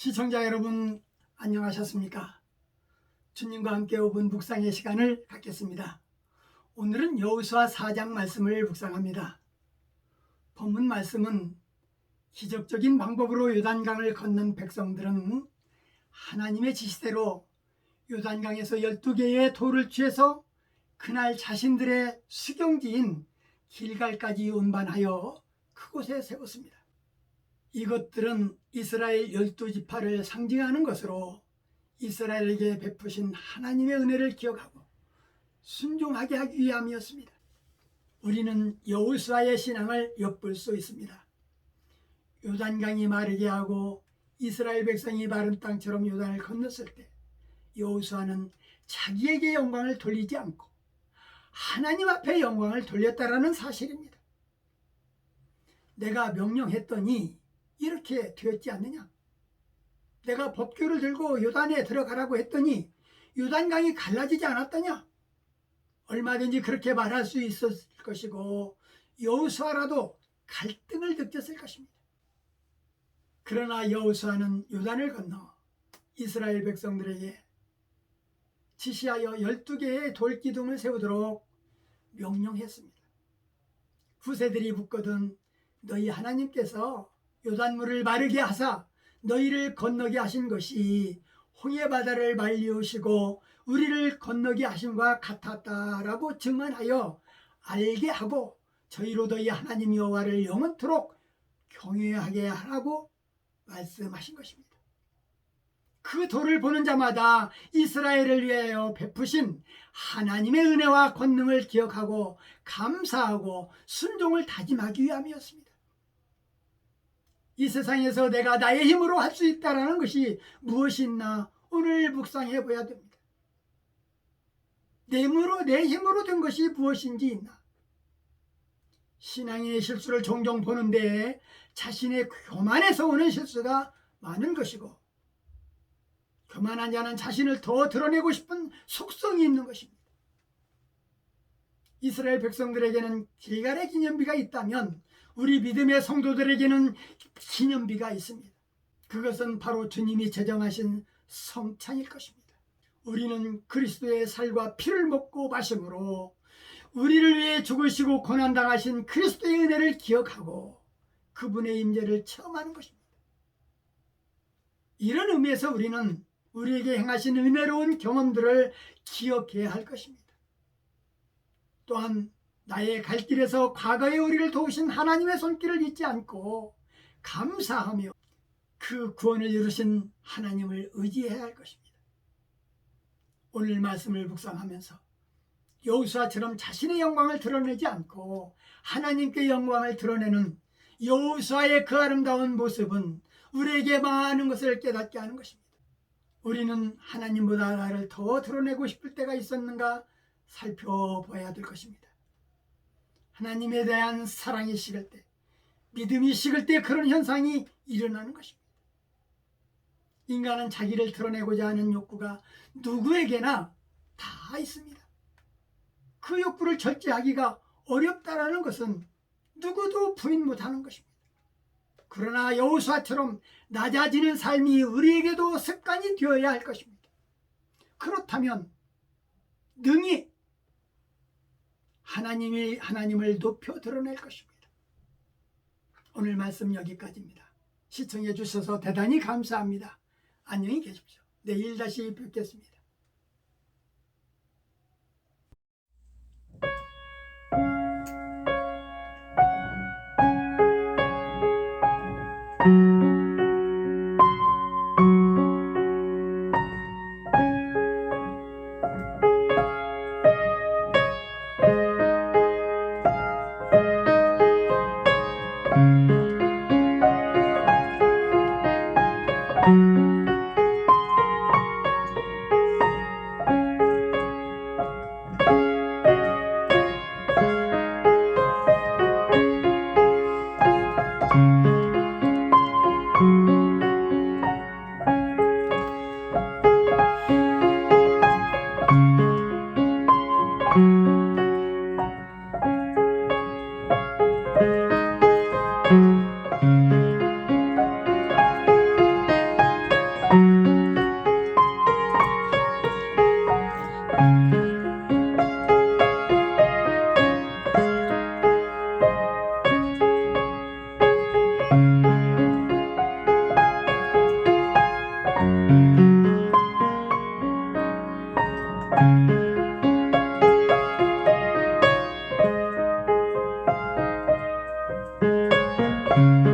시청자 여러분, 안녕하셨습니까? 주님과 함께 5분 묵상의 시간을 갖겠습니다. 오늘은 여호수아 4장 말씀을 묵상합니다. 본문 말씀은 기적적인 방법으로 요단강을 건넌 백성들은 하나님의 지시대로 요단강에서 12개의 돌을 취해서 그날 자신들의 수경지인 길갈까지 운반하여 그곳에 세웠습니다. 이것들은 이스라엘 12지파를 상징하는 것으로 이스라엘에게 베푸신 하나님의 은혜를 기억하고 순종하게 하기 위함이었습니다. 우리는 여호수아의 신앙을 엿볼 수 있습니다. 요단강이 마르게 하고 이스라엘 백성이 마른 땅처럼 요단을 건넜을 때 여호수아는 자기에게 영광을 돌리지 않고 하나님 앞에 영광을 돌렸다라는 사실입니다. 내가 명령했더니 이렇게 되었지 않느냐? 내가 법궤를 들고 요단에 들어가라고 했더니 요단강이 갈라지지 않았더냐? 얼마든지 그렇게 말할 수 있었을 것이고 여호수아라도 갈등을 느꼈을 것입니다. 그러나 여호수아는 요단을 건너 이스라엘 백성들에게 지시하여 12개의 돌기둥을 세우도록 명령했습니다. 후세들이 묻거든 너희 하나님께서 요단물을 마르게 하사 너희를 건너게 하신 것이 홍해바다를 말리우시고 우리를 건너게 하심과 같았다라고 증언하여 알게 하고 저희로 너희 하나님 여호와를 영원토록 경외하게 하라고 말씀하신 것입니다. 그 돌을 보는 자마다 이스라엘을 위하여 베푸신 하나님의 은혜와 권능을 기억하고 감사하고 순종을 다짐하기 위함이었습니다. 이 세상에서 내가 나의 힘으로 할 수 있다는 것이 무엇이 있나 오늘 묵상해 보아야 됩니다. 내 힘으로 된 것이 무엇인지 있나. 신앙인의 실수를 종종 보는데 자신의 교만에서 오는 실수가 많은 것이고 교만한 자는 자신을 더 드러내고 싶은 속성이 있는 것입니다. 이스라엘 백성들에게는 길갈의 기념비가 있다면 우리 믿음의 성도들에게는 기념비가 있습니다. 그것은 바로 주님이 제정하신 성찬일 것입니다. 우리는 그리스도의 살과 피를 먹고 마심으로 우리를 위해 죽으시고 고난당하신 그리스도의 은혜를 기억하고 그분의 임재를 체험하는 것입니다. 이런 의미에서 우리는 우리에게 행하신 은혜로운 경험들을 기억해야 할 것입니다. 또한 나의 갈 길에서 과거에 우리를 도우신 하나님의 손길을 잊지 않고 감사하며 그 구원을 이루신 하나님을 의지해야 할 것입니다. 오늘 말씀을 묵상하면서 여호수아처럼 자신의 영광을 드러내지 않고 하나님께 영광을 드러내는 여호수아의 그 아름다운 모습은 우리에게 많은 것을 깨닫게 하는 것입니다. 우리는 하나님보다 나를 더 드러내고 싶을 때가 있었는가 살펴봐야 될 것입니다. 하나님에 대한 사랑이 식을 때, 믿음이 식을 때 그런 현상이 일어나는 것입니다. 인간은 자기를 드러내고자 하는 욕구가 누구에게나 다 있습니다. 그 욕구를 절제하기가 어렵다라는 것은 누구도 부인 못하는 것입니다. 그러나 여호수아처럼 낮아지는 삶이 우리에게도 습관이 되어야 할 것입니다. 그렇다면 능히 하나님을 높여 드러낼 것입니다. 오늘 말씀 여기까지입니다. 시청해 주셔서 대단히 감사합니다. 안녕히 계십시오. 내일 다시 뵙겠습니다. 것입니다.